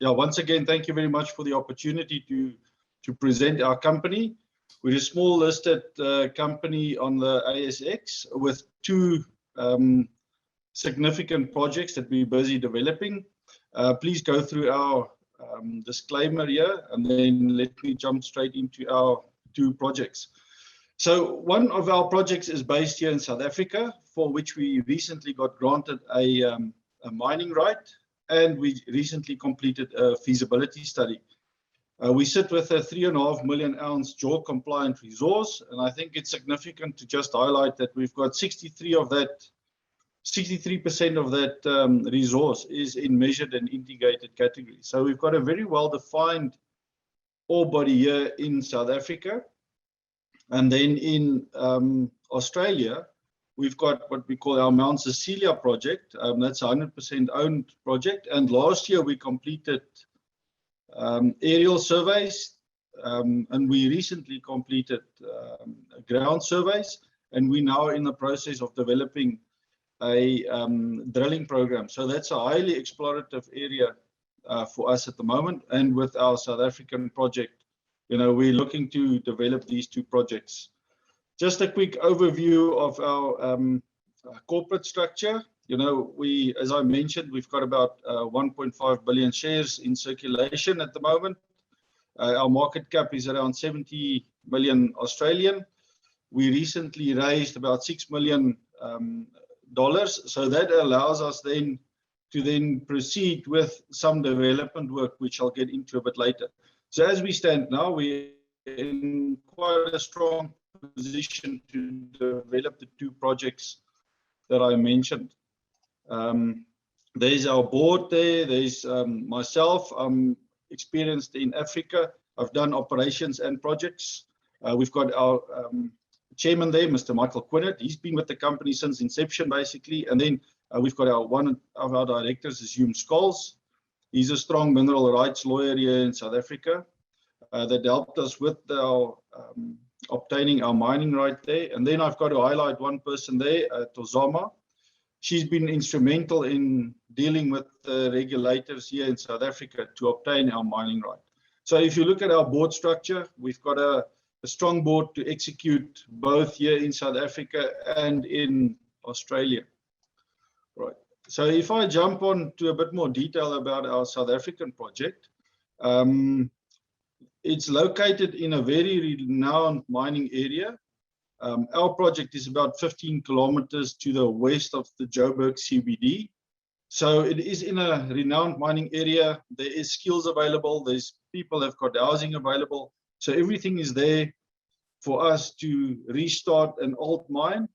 yeah, once again, thank you very much for the opportunity to present our company. We're a small listed company on the ASX with two significant projects that we're busy developing. Please go through our disclaimer here, and then let me jump straight into our two projects. So one of our projects is based here in South Africa, for which we recently got granted a mining right, and we recently completed a feasibility study. We sit with a 3.5 million ounce JORC compliant resource, and I think it's significant to just highlight that we've got 63% of that resource is in measured and indicated category. So we've got a very well-defined ore body here in South Africa. And then in Australia, we've got what we call our Mount Cecelia project. That's a 100% owned project. And last year we completed aerial surveys, and we recently completed ground surveys, and we're now in the process of developing a drilling program. So that's a highly explorative area for us at the moment. And with our South African project, you know, we're looking to develop these two projects. Just a quick overview of our corporate structure. You know, as I mentioned, we've got about 1.5 billion shares in circulation at the moment. Our market cap is around 70 million Australian. We recently raised about $6 million. So that allows us then to proceed with some development work, which I'll get into a bit later. So as we stand now, we're in quite a strong position to develop the two projects that I mentioned. There's our board there. There's myself. I'm experienced in Africa. I've done operations and projects. We've got our chairman there, Mr. Michael Quinnett. He's been with the company since inception, basically. And then we've got one of our directors is Hume Scholes. He's a strong mineral rights lawyer here in South Africa that helped us with our obtaining our mining right there. And then I've got to highlight one person there, Tozama. She's been instrumental in dealing with the regulators here in South Africa to obtain our mining right. So if you look at our board structure, we've got a strong board to execute both here in South Africa and in Australia. Right. So if I jump on to a bit more detail about our South African project, it's located in a very renowned mining area. Our project is about 15 kilometers to the west of the Joburg CBD. So it is in a renowned mining area. There is skills available. There's people have got housing available. So everything is there for us to restart an old mine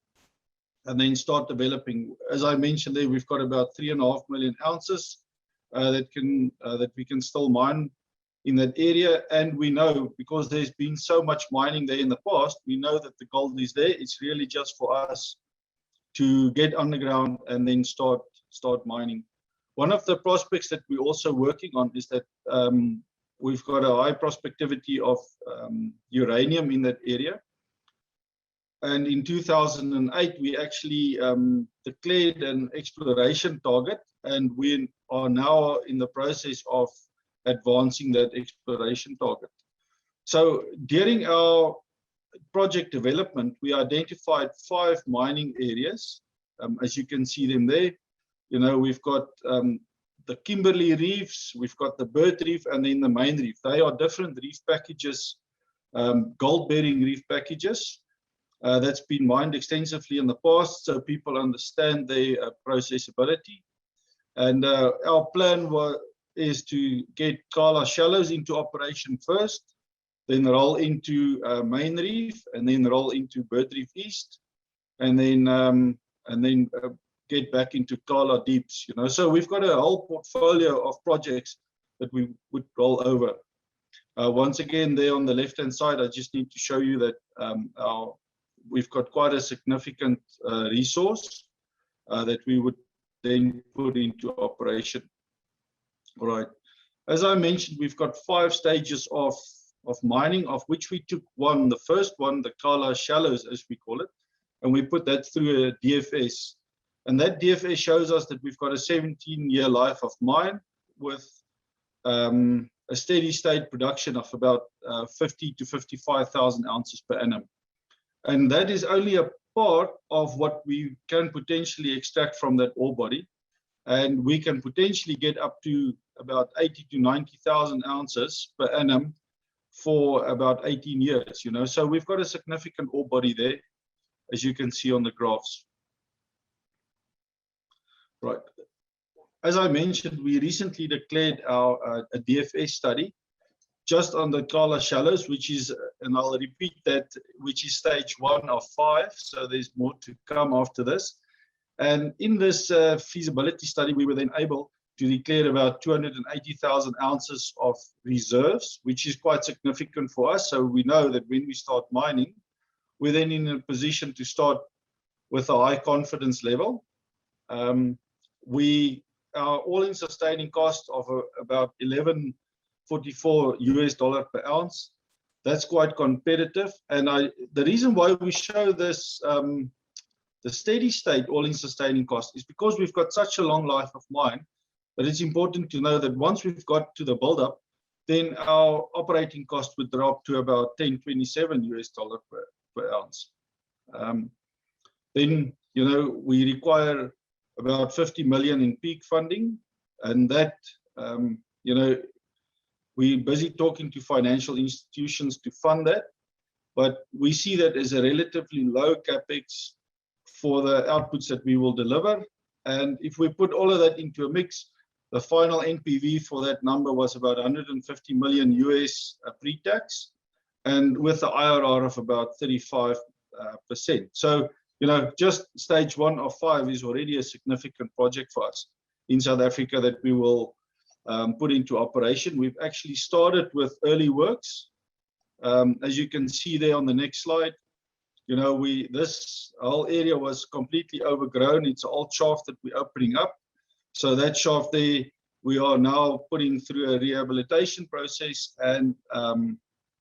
and then start developing. As I mentioned there, we've got about 3.5 million ounces that we can still mine in that area. And we know, because there's been so much mining there in the past, we know that the gold is there. It's really just for us to get underground and then start mining. One of the prospects that we're also working on is that we've got a high prospectivity of uranium in that area. And in 2008, we actually declared an exploration target, and we are now in the process of advancing that exploration target. So during our project development, we identified 5 mining areas. As you can see them there, you know, we've got the Kimberley reefs, we've got the Bird Reef, and then the main reef. They are different reef packages, gold-bearing reef packages. That's been mined extensively in the past, so people understand their processability. And our plan is to get Kala Shallows into operation first, then roll into Main Reef, and then roll into Bird Reef East, and then get back into Kala Deeps. You know, so we've got a whole portfolio of projects that we would roll over. Once again, there on the left-hand side, I just need to show you that we've got quite a significant resource that we would then put into operation. All right. As I mentioned, we've got 5 stages of mining, of which we took one, the first one, the Kala Shallows, as we call it, and we put that through a DFS. And that DFS shows us that we've got a 17-year life of mine with a steady state production of about 50 to 55,000 ounces per annum. And that is only a part of what we can potentially extract from that ore body. And we can potentially get up to about 80 to 90,000 ounces per annum for about 18 years, you know. So we've got a significant ore body there, as you can see on the graphs. Right. As I mentioned, we recently declared our a DFS study just on the Kala shallows, which is, and I'll repeat that, which is stage 1 of 5. So there's more to come after this. And in this feasibility study, we were then able to declare about 280,000 ounces of reserves, which is quite significant for us. So we know that when we start mining, we're then in a position to start with a high confidence level. Our all-in sustaining cost of about $11.44 per ounce. That's quite competitive. And the reason why we show this, the steady state all-in sustaining cost, is because we've got such a long life of mine. But it's important to know that once we've got to the build-up, then our operating cost would drop to about $10.27 per ounce. Then, you know, we require about 50 million in peak funding, and that, you know, we're busy talking to financial institutions to fund that, but we see that as a relatively low capex for the outputs that we will deliver. And if we put all of that into a mix, the final NPV for that number was about 150 million US pre-tax, and with the IRR of about 35%. So, you know, just stage 1 of 5 is already a significant project for us in South Africa that we will put into operation. We've actually started with early works. As you can see there on the next slide, you know, this whole area was completely overgrown. It's an old shaft that we're opening up. So that shaft there, we are now putting through a rehabilitation process and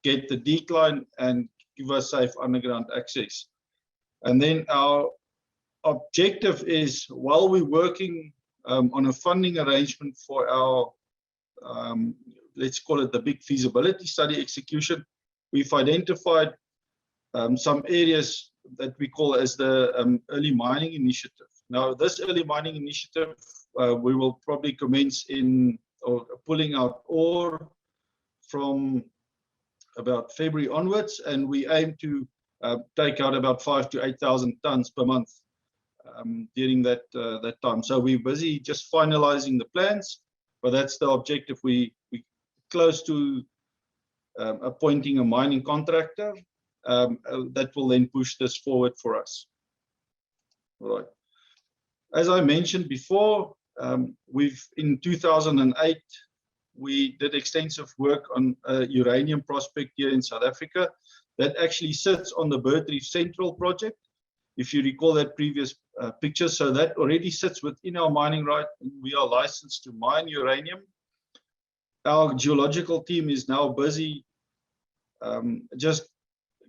get the decline and give us safe underground access. And then our objective is, while we're working on a funding arrangement for our, let's call it the big feasibility study execution, we've identified some areas that we call as the early mining initiative. Now, this early mining initiative, we will probably commence in or pulling out ore from about February onwards, and we aim to take out about 5,000 to 8,000 tons per month during that time. So we're busy just finalizing the plans, but that's the objective. We're close to appointing a mining contractor that will then push this forward for us. All right. As I mentioned before, in 2008, we did extensive work on a uranium prospect here in South Africa that actually sits on the Bird Reef Central project, if you recall that previous picture. So that already sits within our mining right, and we are licensed to mine uranium. Our geological team is now busy just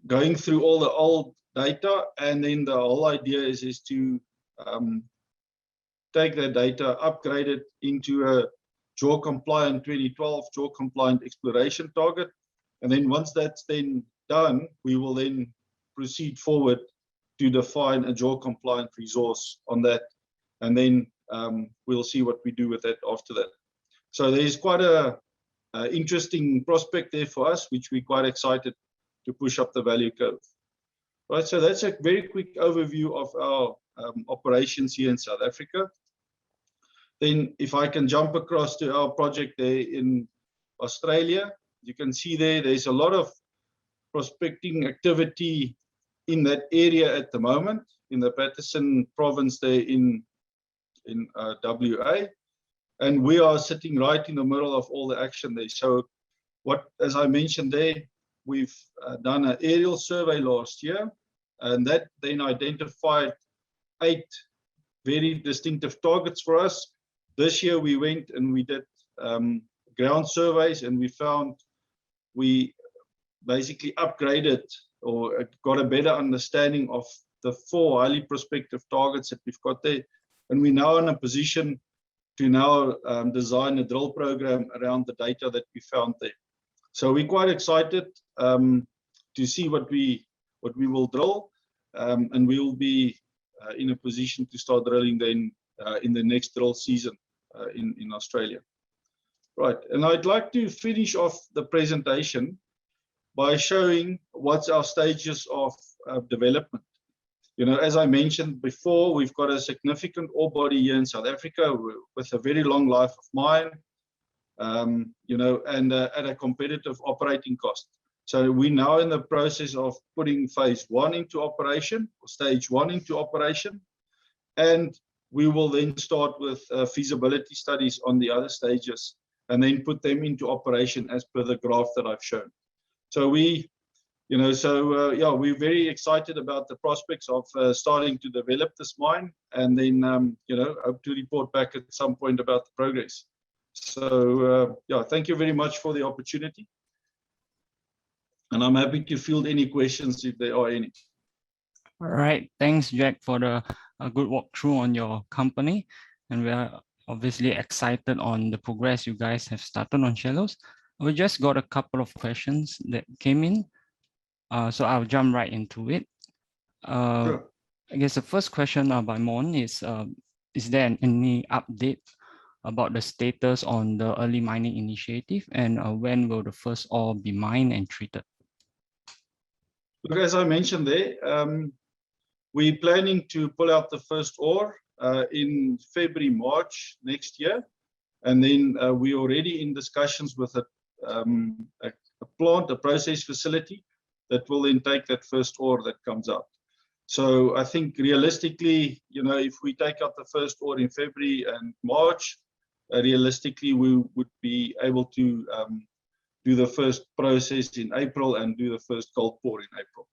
going through all the old data, and then the whole idea is to take that data, upgrade it into a JORC compliant 2012 JORC compliant exploration target, and then once that's then done, we will then proceed forward to define a JORC compliant resource on that, and then we'll see what we do with that after that. So there's quite a interesting prospect there for us, which we're quite excited to push up the value curve. Right, so that's a very quick overview of our operations here in South Africa. Then if I can jump across to our project there in Australia, you can see there's a lot of prospecting activity in that area at the moment, in the Basin province there in WA. And we are sitting right in the middle of all the action there. So as I mentioned there, we've done an aerial survey last year, and that then identified 8 very distinctive targets for us. This year we went and we did ground surveys, and we found we basically upgraded or got a better understanding of the 4 highly prospective targets that we've got there. And we're now in a position to now design a drill program around the data that we found there. So we're quite excited to see what we will drill, and we will be in a position to start drilling then in the next drill season in Australia. Right, and I'd like to finish off the presentation by showing what's our stages of development. You know, as I mentioned before, we've got a significant ore body here in South Africa with a very long life of mine, you know, and at a competitive operating cost. So we're now in the process of putting phase 1 into operation, or stage 1 into operation, and we will then start with feasibility studies on the other stages, and then put them into operation as per the graph that I've shown. So yeah, we're very excited about the prospects of starting to develop this mine, and then you know, hope to report back at some point about the progress. So yeah, thank you very much for the opportunity, and I'm happy to field any questions if there are any. All right, thanks, Jack, for the good walkthrough on your company, and we are obviously excited on the progress you guys have started on shallows. We just got a couple of questions that came in, so I'll jump right into it. Sure. I guess the first question by Mon is there any update about the status on the early mining initiative, and when will the first ore be mined and treated? Look, as I mentioned there, we're planning to pull out the first ore in February, March next year, and then we're already in discussions with a plant, a process facility that will then take that first ore that comes out. So I think realistically, you know, if we take out the first ore in February and March, realistically we would be able to do the first process in April and do the first gold pour in April.